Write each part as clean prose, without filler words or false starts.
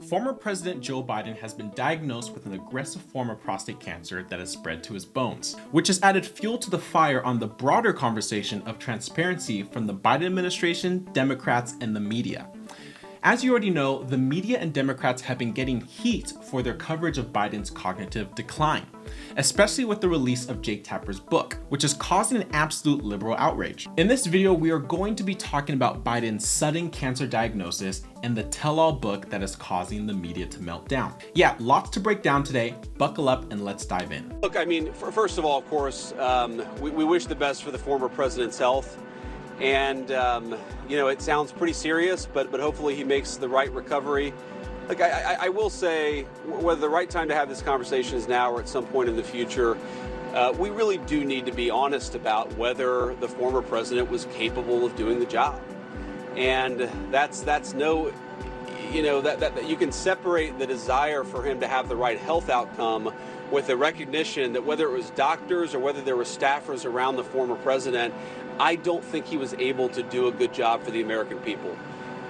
Former President Joe Biden has been diagnosed with an aggressive form of prostate cancer that has spread to his bones, which has added fuel to the fire on the broader conversation of transparency from the Biden administration, Democrats, and the media. As you already know, the media and Democrats have been getting heat for their coverage of Biden's cognitive decline, especially with the release of Jake Tapper's book, which is causing an absolute liberal outrage. In this video, we are going to be talking about Biden's sudden cancer diagnosis and the tell-all book that is causing the media to melt down. Yeah, lots to break down today. Buckle up and let's dive in. Look, I mean, first of all, of course, we wish the best for the former president's health. And, you know, it sounds pretty serious, but hopefully he makes the right recovery. Like, I will say, whether the right time to have this conversation is now or at some point in the future, we really do need to be honest about whether the former president was capable of doing the job. And that's no, you know, that you can separate the desire for him to have the right health outcome with the recognition that whether it was doctors or whether there were staffers around the former president, I don't think he was able to do a good job for the American people.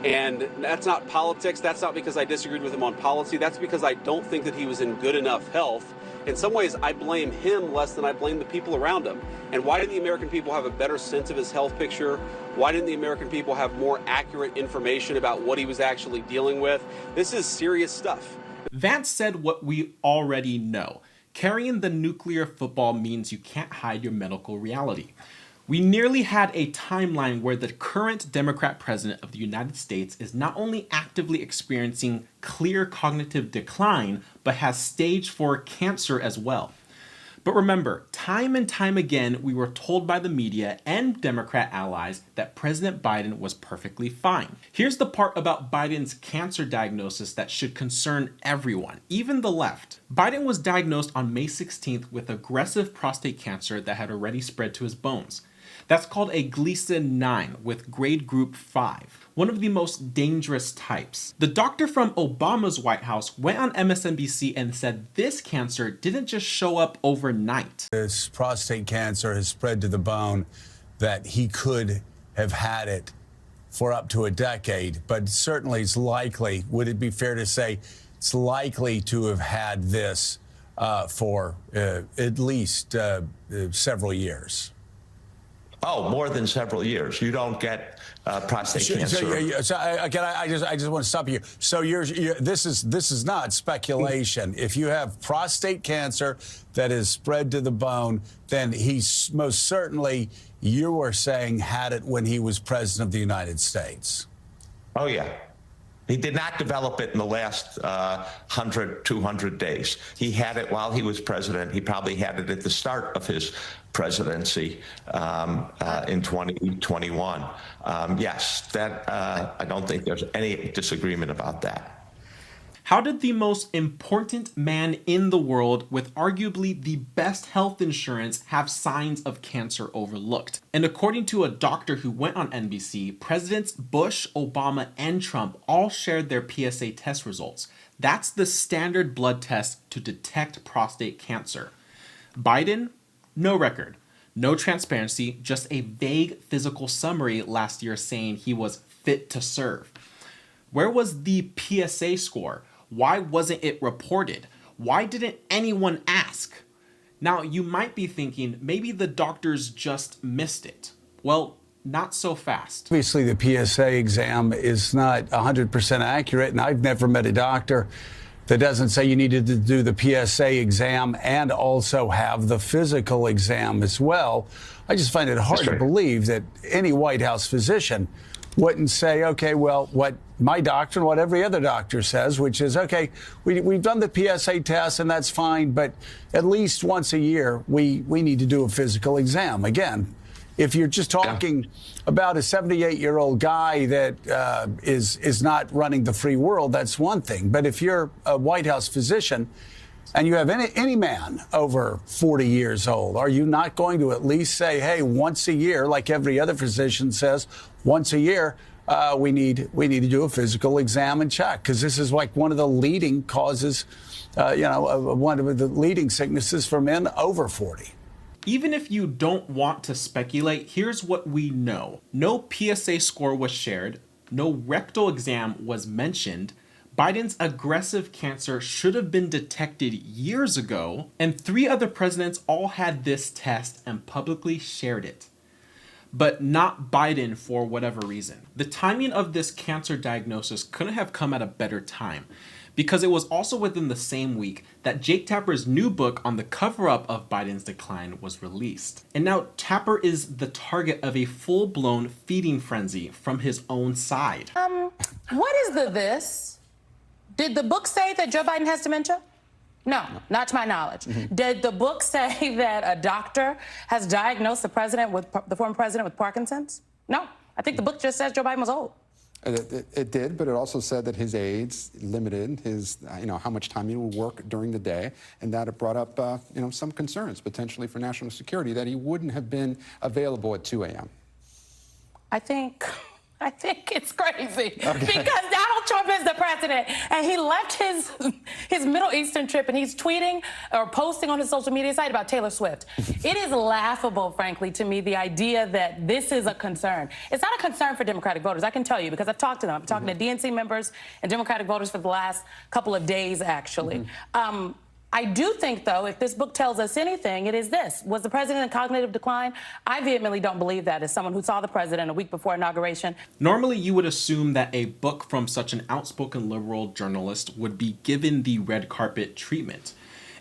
And that's not politics. That's not because I disagreed with him on policy. That's because I don't think that he was in good enough health. In some ways, I blame him less than I blame the people around him. And why didn't the American people have a better sense of his health picture? Why didn't the American people have more accurate information about what he was actually dealing with? This is serious stuff. Vance said what we already know. Carrying the nuclear football means you can't hide your medical reality. We nearly had a timeline where the current Democrat president of the United States is not only actively experiencing clear cognitive decline, but has stage 4 cancer as well. But remember, time and time again, we were told by the media and Democrat allies that President Biden was perfectly fine. Here's the part about Biden's cancer diagnosis that should concern everyone, even the left. Biden was diagnosed on May 16th with aggressive prostate cancer that had already spread to his bones. That's called a Gleason 9 with grade group 5, one of the most dangerous types. The doctor from Obama's White House went on MSNBC and said this cancer didn't just show up overnight. This prostate cancer has spread to the bone, that he could have had it for up to a decade, but certainly it's likely, would it be fair to say, it's likely to have had this for at least several years? Oh, more than several years. You don't get prostate cancer. So I just want to stop you. So this is not speculation. If you have prostate cancer that is spread to the bone, then he's most certainly, you were saying, had it when he was president of the United States. Oh, yeah. He did not develop it in the last 100, 200 days. He had it while he was president. He probably had it at the start of his presidency in 2021. Yes, that I don't think there's any disagreement about that. How did the most important man in the world with arguably the best health insurance have signs of cancer overlooked? And according to a doctor who went on NBC, Presidents Bush, Obama, and Trump all shared their PSA test results. That's the standard blood test to detect prostate cancer. Biden, no record, no transparency, just a vague physical summary last year saying he was fit to serve. Where was the PSA score? Why wasn't it reported? Why didn't anyone ask? Now, you might be thinking, maybe the doctors just missed it. Well, not so fast. Obviously, the PSA exam is not 100% accurate, and I've never met a doctor that doesn't say you needed to do the PSA exam and also have the physical exam as well. I just find it hard to believe that any White House physician wouldn't say, okay, well, what my doctor and what every other doctor says, which is, okay, we've done the PSA test and that's fine, but at least once a year, we need to do a physical exam. Again, if you're just talking about a 78-year-old guy that is not running the free world, that's one thing. But if you're a White House physician and you have any man over 40 years old, are you not going to at least say, hey, once a year, like every other physician says, once a year, we need to do a physical exam and check? Because this is like one of the leading causes, one of the leading sicknesses for men over 40. Even if you don't want to speculate, here's what we know. No PSA score was shared, no rectal exam was mentioned, Biden's aggressive cancer should have been detected years ago, and 3 other presidents all had this test and publicly shared it. But not Biden for whatever reason. The timing of this cancer diagnosis couldn't have come at a better time, because it was also within the same week that Jake Tapper's new book on the cover-up of Biden's decline was released. And now Tapper is the target of a full-blown feeding frenzy from his own side. What is this? Did the book say that Joe Biden has dementia? No, not to my knowledge. Did the book say that a doctor has diagnosed the former president with Parkinson's? No, I think the book just says Joe Biden was old. It did, but it also said that his aides limited his, how much time he would work during the day, and that it brought up, some concerns potentially for national security that he wouldn't have been available at 2 a.m. I think it's crazy because Donald Trump is the president, and he left his Middle Eastern trip, and he's tweeting or posting on his social media site about Taylor Swift. It is laughable, frankly, to me, the idea that this is a concern. It's not a concern for Democratic voters, I can tell you, because I've talked to them. I'm talking to DNC members and Democratic voters for the last couple of days, actually. I do think, though, if this book tells us anything, it is this. Was the president in cognitive decline? I vehemently don't believe that as someone who saw the president a week before inauguration. Normally, you would assume that a book from such an outspoken liberal journalist would be given the red carpet treatment.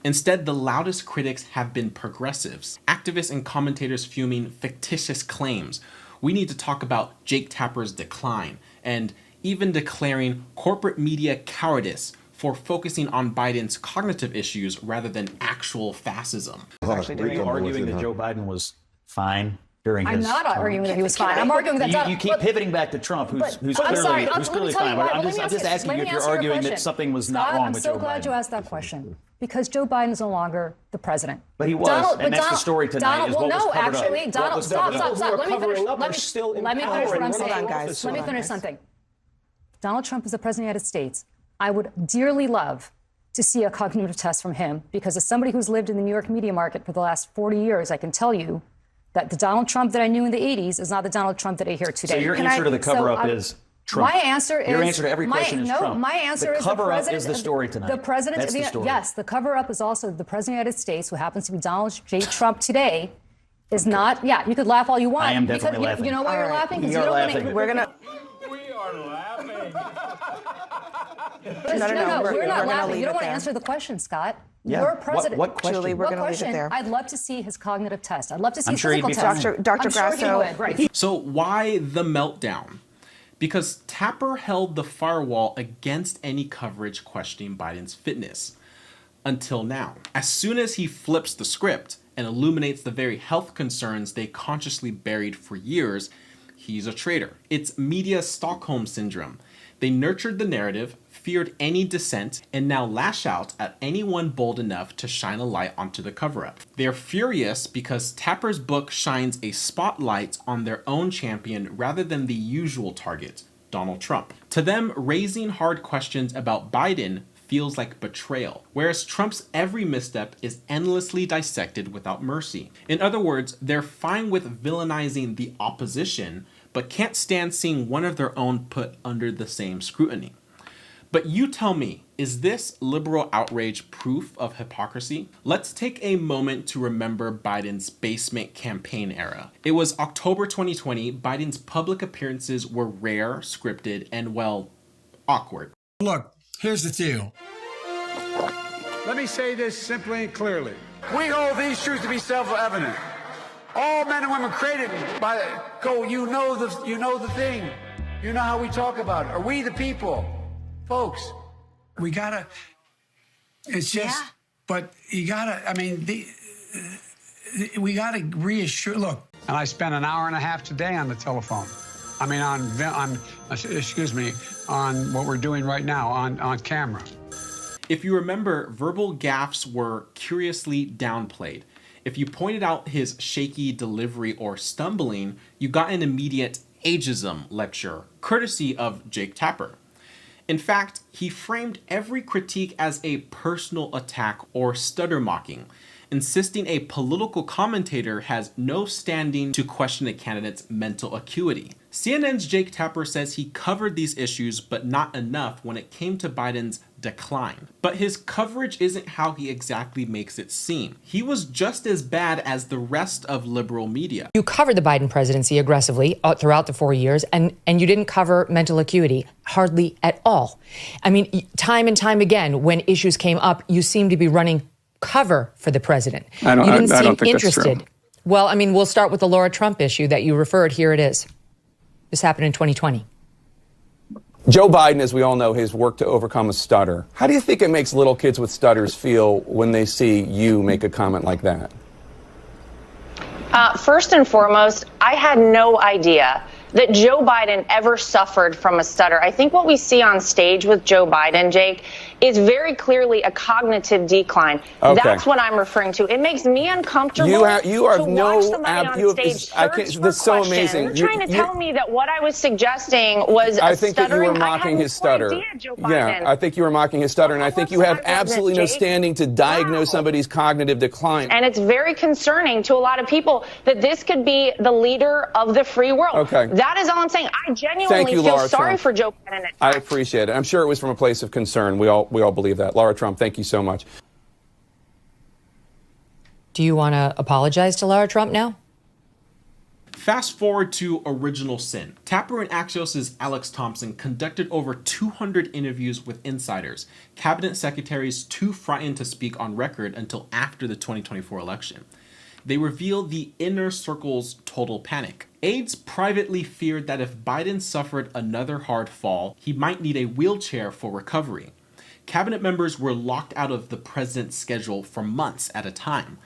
Instead, the loudest critics have been progressives, activists and commentators fuming fictitious claims. We need to talk about Jake Tapper's decline, and even declaring corporate media cowardice for focusing on Biden's cognitive issues rather than actual fascism. Are you arguing that Joe Biden was fine during his I'm not term? arguing that he was fine. I'm arguing that you keep pivoting back to Trump, who's clearly fine. But I'm just asking you if you're arguing that something was not wrong with Joe Biden. I'm so glad you asked that question. Because Joe Biden is no longer the president. But he was, and that's the story tonight. Donald, stop. Let me finish what I'm saying. Hold on, guys. Let me finish something. Donald Trump is the president of the United States. I would dearly love to see a cognitive test from him, because as somebody who's lived in the New York media market for the last 40 years, I can tell you that the Donald Trump that I knew in the 80s is not the Donald Trump that I hear today. So your answer to the cover-up is Trump. My answer is... Your answer to every question is Trump. My answer is the cover-up is the story tonight. The president That's the story. Yes, the cover-up is also the president of the United States, who happens to be Donald J. Trump today, is not... Yeah, you could laugh all you want. I am definitely laughing. You know why you're laughing? We are laughing. We're going to... We are laughing. No, we're not laughing. You don't want to answer the question, Scott. Yeah. You're president. What question? Julie, we're going to leave it there. I'd love to see his cognitive test. I'd love to see his sure he'd physical be test. Dr. Grasso. Sure he would, right. So why the meltdown? Because Tapper held the firewall against any coverage questioning Biden's fitness. Until now. As soon as he flips the script and illuminates the very health concerns they consciously buried for years, he's a traitor. It's media Stockholm syndrome. They nurtured the narrative, feared any dissent, and now lash out at anyone bold enough to shine a light onto the cover-up. They're furious because Tapper's book shines a spotlight on their own champion rather than the usual target, Donald Trump. To them, raising hard questions about Biden feels like betrayal, whereas Trump's every misstep is endlessly dissected without mercy. In other words, they're fine with villainizing the opposition, but can't stand seeing one of their own put under the same scrutiny. But you tell me, is this liberal outrage proof of hypocrisy? Let's take a moment to remember Biden's basement campaign era. It was October 2020. Biden's public appearances were rare, scripted, and, well, awkward. Look, here's the deal. Let me say this simply and clearly. We hold these truths to be self-evident. All men and women created by you know the thing. You know how we talk about it. Are we the people? Folks, we gotta, it's just, but you gotta, I mean, we gotta reassure, look. And I spent an hour and a half today on the telephone. I mean, on what we're doing right now, on camera. If you remember, verbal gaffes were curiously downplayed. If you pointed out his shaky delivery or stumbling, you got an immediate ageism lecture, courtesy of Jake Tapper. In fact, he framed every critique as a personal attack or stutter mocking, insisting a political commentator has no standing to question a candidate's mental acuity. CNN's Jake Tapper says he covered these issues, but not enough when it came to Biden's decline. But his coverage isn't how he exactly makes it seem. He was just as bad as the rest of liberal media. You covered the Biden presidency aggressively throughout the 4 years, and you didn't cover mental acuity hardly at all. I mean, time and time again, when issues came up, you seemed to be running cover for the president. You didn't seem interested. That's true. Well, I mean, we'll start with the Laura Trump issue that you referred. Here it is. This happened in 2020. Joe Biden, as we all know, has worked to overcome a stutter. How do you think it makes little kids with stutters feel when they see you make a comment like that? First and foremost, I had no idea that Joe Biden ever suffered from a stutter. I think what we see on stage with Joe Biden, Jake, is very clearly a cognitive decline. Okay. That's what I'm referring to. It makes me uncomfortable you are to watch somebody on stage search for that's so amazing. You're trying to tell me that what I was suggesting was I think that you were stuttering. mocking his stutter. Yeah, I think you were mocking his stutter, and I think you have absolutely no standing to diagnose somebody's cognitive decline. And it's very concerning to a lot of people that this could be the leader of the free world. Okay. That is all I'm saying. I genuinely feel sorry for Joe Biden. I appreciate it. I'm sure it was from a place of concern. We all believe that. Laura Trump, thank you so much. Do you want to apologize to Laura Trump now? Fast forward to Original Sin. Tapper and Axios' Alex Thompson conducted over 200 interviews with insiders, cabinet secretaries too frightened to speak on record until after the 2024 election. They revealed the inner circle's total panic. Aides privately feared that if Biden suffered another hard fall, he might need a wheelchair for recovery. Cabinet members were locked out of the president's schedule for months at a time,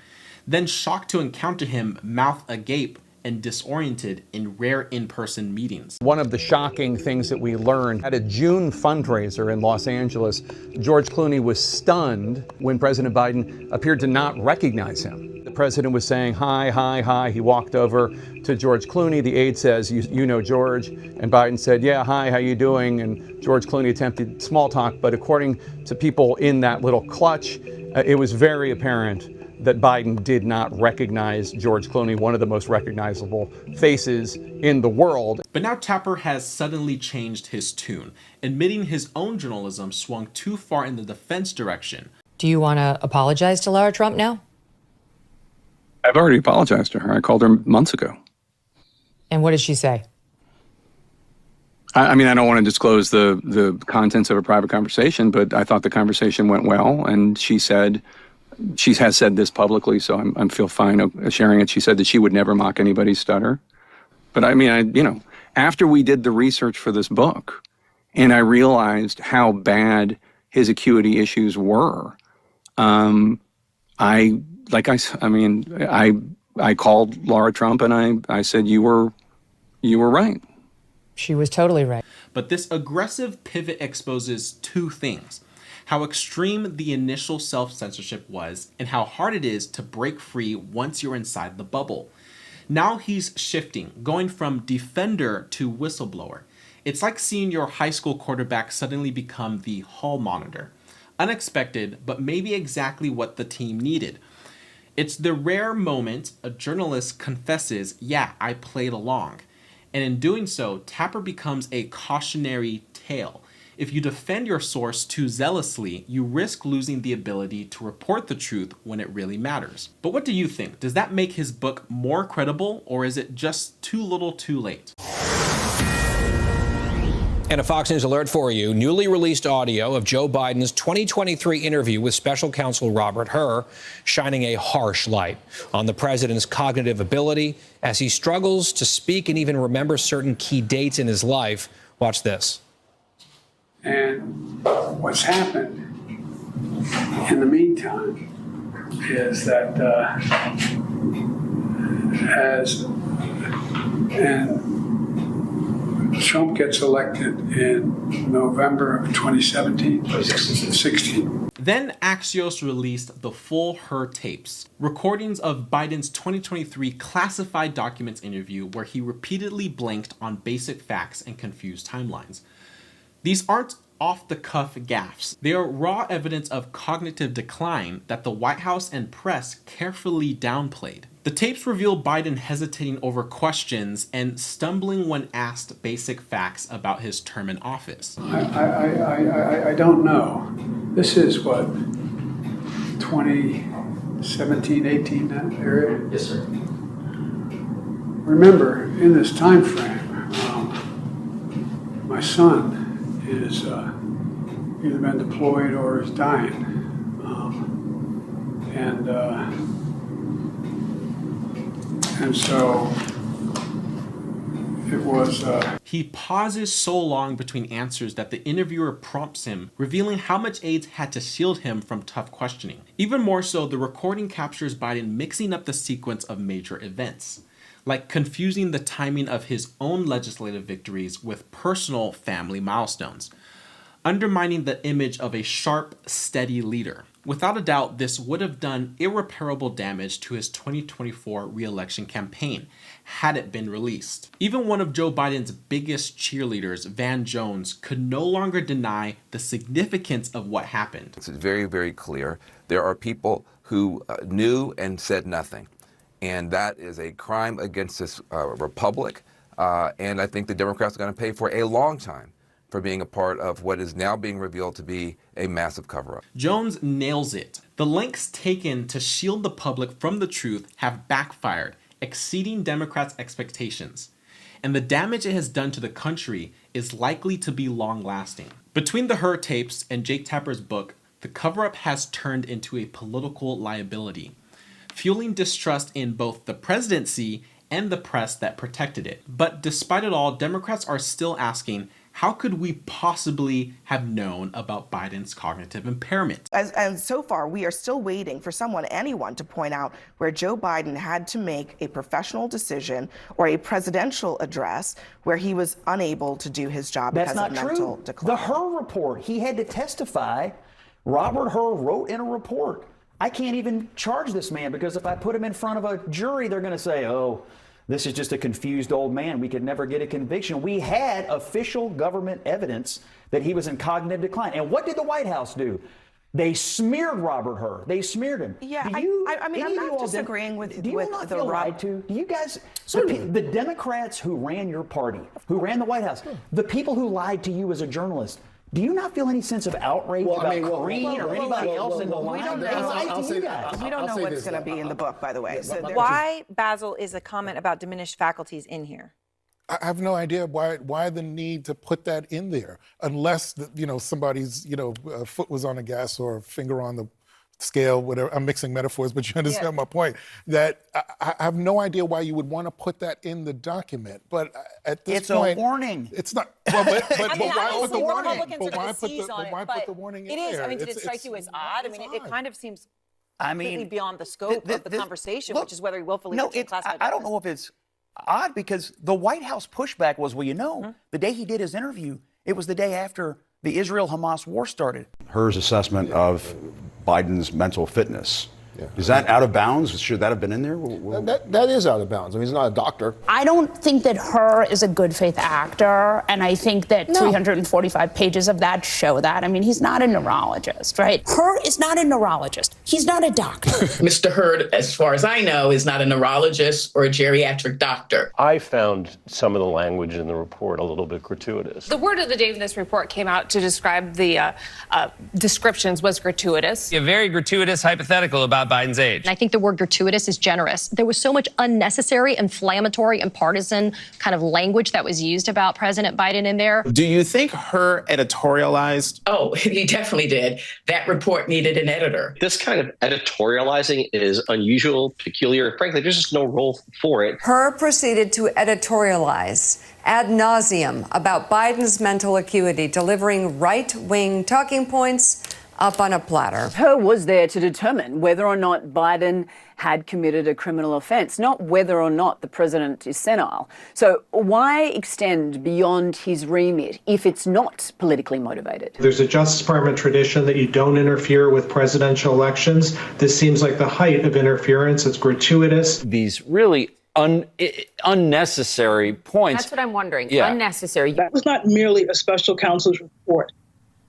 then shocked to encounter him mouth agape and disoriented in rare in-person meetings. One of the shocking things that we learned at a June fundraiser in Los Angeles, George Clooney was stunned when President Biden appeared to not recognize him. The president was saying, hi, hi, hi. He walked over to George Clooney. The aide says, you know George. And Biden said, yeah, hi, how you doing? And George Clooney attempted small talk. But according to people in that little clutch, it was very apparent that Biden did not recognize George Clooney, one of the most recognizable faces in the world. But now Tapper has suddenly changed his tune, admitting his own journalism swung too far in the defense direction. Do you want to apologize to Laura Trump now? I've already apologized to her. I called her months ago. And what did she say? I mean, I don't want to disclose the contents of a private conversation, but I thought the conversation went well. And she has said this publicly, so I feel fine sharing it. She said that she would never mock anybody's stutter. But I mean, after we did the research for this book and I realized how bad his acuity issues were, I called Laura Trump and I said, you were right. She was totally right. But this aggressive pivot exposes two things: how extreme the initial self-censorship was and how hard it is to break free once you're inside the bubble. Now he's shifting, going from defender to whistleblower. It's like seeing your high school quarterback suddenly become the hall monitor. Unexpected, but maybe exactly what the team needed. It's the rare moment a journalist confesses, yeah, I played along. And in doing so, Tapper becomes a cautionary tale. If you defend your source too zealously, you risk losing the ability to report the truth when it really matters. But what do you think? Does that make his book more credible, or is it just too little too late? And a Fox News alert for you. Newly released audio of Joe Biden's 2023 interview with special counsel Robert Hur, shining a harsh light on the president's cognitive ability as he struggles to speak and even remember certain key dates in his life. Watch this. And what's happened in the meantime is that Trump gets elected in November of 2016. Then Axios released the full Hur tapes, recordings of Biden's 2023 classified documents interview where he repeatedly blanked on basic facts and confused timelines. These aren't off-the-cuff gaffes. They are raw evidence of cognitive decline that the White House and press carefully downplayed. The tapes reveal Biden hesitating over questions and stumbling when asked basic facts about his term in office. I don't know. This is what, 2017, 18, that area? Yes, sir. Remember, in this time frame, my son is either been deployed or is dying. And so it was... He pauses so long between answers that the interviewer prompts him, revealing how much aides had to shield him from tough questioning. Even more so, the recording captures Biden mixing up the sequence of major events, like confusing the timing of his own legislative victories with personal family milestones, undermining the image of a sharp, steady leader. Without a doubt, this would have done irreparable damage to his 2024 re-election campaign had it been released. Even one of Joe Biden's biggest cheerleaders, Van Jones, could no longer deny the significance of what happened. It's very, very clear. There are people who knew and said nothing. And that is a crime against this republic. And I think the Democrats are going to pay for a long time for being a part of what is now being revealed to be a massive cover-up. Jones nails it. The lengths taken to shield the public from the truth have backfired, exceeding Democrats' expectations. And the damage it has done to the country is likely to be long-lasting. Between the Her tapes and Jake Tapper's book, the cover-up has turned into a political liability, fueling distrust in both the presidency and the press that protected it. But despite it all, Democrats are still asking, how could we possibly have known about Biden's cognitive impairment? And so far, we are still waiting for anyone to point out where Joe Biden had to make a professional decision or a presidential address where he was unable to do his job because of mental decline. The Her report, he had to testify. Robert Her wrote in a report, I can't even charge this man because if I put him in front of a jury, they're going to say, oh, this is just a confused old man. We could never get a conviction. We had official government evidence that he was in cognitive decline. And what did the White House do? They smeared Robert Her. They smeared him. Yeah, I'm not disagreeing with Do you not feel lied to? Do you guys, the Democrats who ran your party, who ran the White House, the people who lied to you as a journalist, do you not feel any sense of outrage about Karine or anybody else in the line? We don't know what's going to be in the book, by the way. So why, Basil, is a comment about diminished faculties in here? I have no idea why the need to put that in there, unless somebody's foot was on the gas or finger on the scale, whatever. I'm mixing metaphors, but you understand my point. That I have no idea why you would want to put that in the document. But at this point, it's a warning. It's not. Well, but why put the warning? Why put the warning in there? It is. I mean, did it strike you as odd? I mean, it kind of seems completely beyond the scope of the conversation, which is whether he willfully classified. I don't know if it's odd because the White House pushback was, the day he did his interview, it was the day after the Israel-Hamas war started. Her's assessment of Biden's mental fitness. Yeah. Is that out of bounds? Should that have been in there? That is out of bounds. I mean, he's not a doctor. I don't think that Her is a good faith actor, and I think that 345 pages of that show that. I mean, he's not a neurologist, right? Her is not a neurologist. He's not a doctor. Mr. Hurd, as far as I know, is not a neurologist or a geriatric doctor. I found some of the language in the report a little bit gratuitous. The word of the day when this report came out to describe the descriptions was gratuitous. A very gratuitous hypothetical about Biden's age. And I think the word gratuitous is generous. There was so much unnecessary, inflammatory, and partisan kind of language that was used about President Biden in there. Do you think Her editorialized? Oh, he definitely did. That report needed an editor. This kind of editorializing is unusual, peculiar. Frankly, there's just no role for it. Her proceeded to editorialize ad nauseum about Biden's mental acuity, delivering right-wing talking points up on a platter. Her was there to determine whether or not Biden had committed a criminal offense, not whether or not the president is senile. So why extend beyond his remit if it's not politically motivated? There's a Justice Department tradition that you don't interfere with presidential elections. This seems like the height of interference. It's gratuitous. These really unnecessary points. That's what I'm wondering. Yeah. Unnecessary. That was not merely a special counsel's report.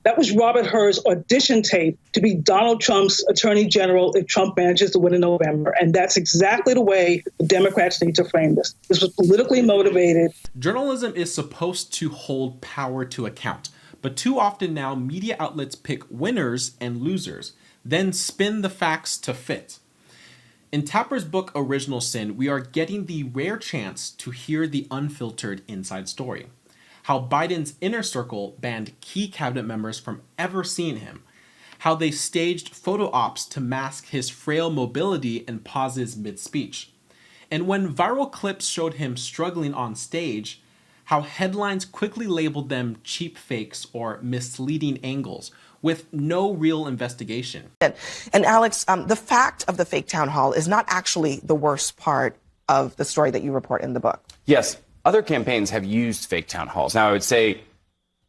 That was Robert Hur's audition tape to be Donald Trump's attorney general if Trump manages to win in November. And that's exactly the way the Democrats need to frame this. This was politically motivated. Journalism is supposed to hold power to account, but too often now media outlets pick winners and losers, then spin the facts to fit. In Tapper's book Original Sin, we are getting the rare chance to hear the unfiltered inside story. How Biden's inner circle banned key cabinet members from ever seeing him. How they staged photo ops to mask his frail mobility and pauses mid-speech. And when viral clips showed him struggling on stage, how headlines quickly labeled them cheap fakes or misleading angles with no real investigation. And Alex, the fact of the fake town hall is not actually the worst part of the story that you report in the book. Yes, other campaigns have used fake town halls. Now, I would say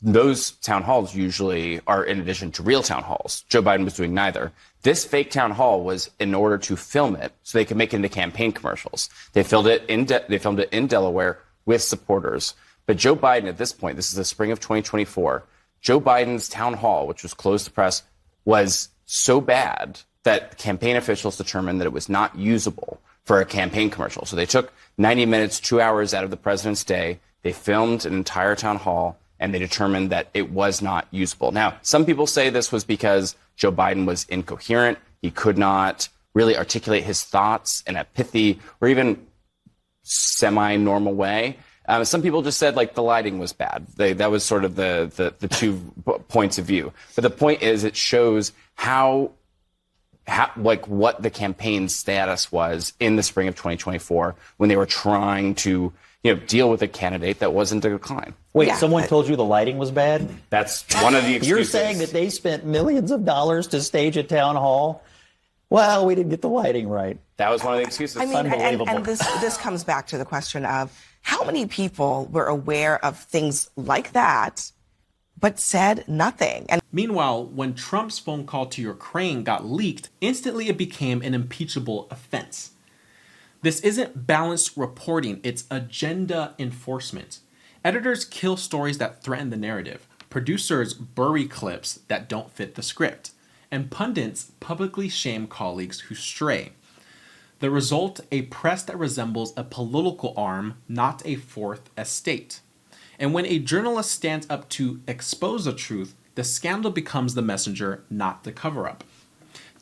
those town halls usually are in addition to real town halls. Joe Biden was doing neither. This fake town hall was in order to film it so they could make it into campaign commercials. They filmed it in Delaware with supporters. But Joe Biden, at this point, this is the spring of 2024, Joe Biden's town hall, which was closed to press, was so bad that campaign officials determined that it was not usable for a campaign commercial. So they took 90 minutes, 2 hours out of the president's day. They filmed an entire town hall, and they determined that it was not usable. Now, some people say this was because Joe Biden was incoherent. He could not really articulate his thoughts in a pithy or even semi-normal way. Some people just said, like, the lighting was bad. That was sort of the 2 points of view. But the point is, it shows how what the campaign status was in the spring of 2024 when they were trying to, deal with a candidate that wasn't a decline. Wait, someone told you the lighting was bad? That's one of the excuses. You're saying that they spent millions of dollars to stage a town hall? Well, we didn't get the lighting right. That was one of the excuses. I mean, unbelievable. and this comes back to the question of how many people were aware of things like that but said nothing. And meanwhile, when Trump's phone call to Ukraine got leaked, instantly it became an impeachable offense. This isn't balanced reporting, it's agenda enforcement. Editors kill stories that threaten the narrative. Producers bury clips that don't fit the script. And pundits publicly shame colleagues who stray. The result, a press that resembles a political arm, not a fourth estate. And when a journalist stands up to expose the truth, the scandal becomes the messenger, not the cover-up.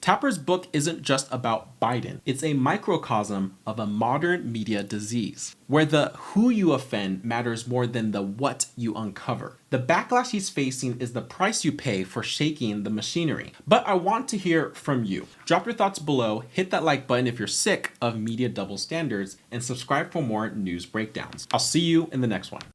Tapper's book isn't just about Biden. It's a microcosm of a modern media disease, where the who you offend matters more than the what you uncover. The backlash he's facing is the price you pay for shaking the machinery. But I want to hear from you. Drop your thoughts below, hit that like button if you're sick of media double standards, and subscribe for more news breakdowns. I'll see you in the next one.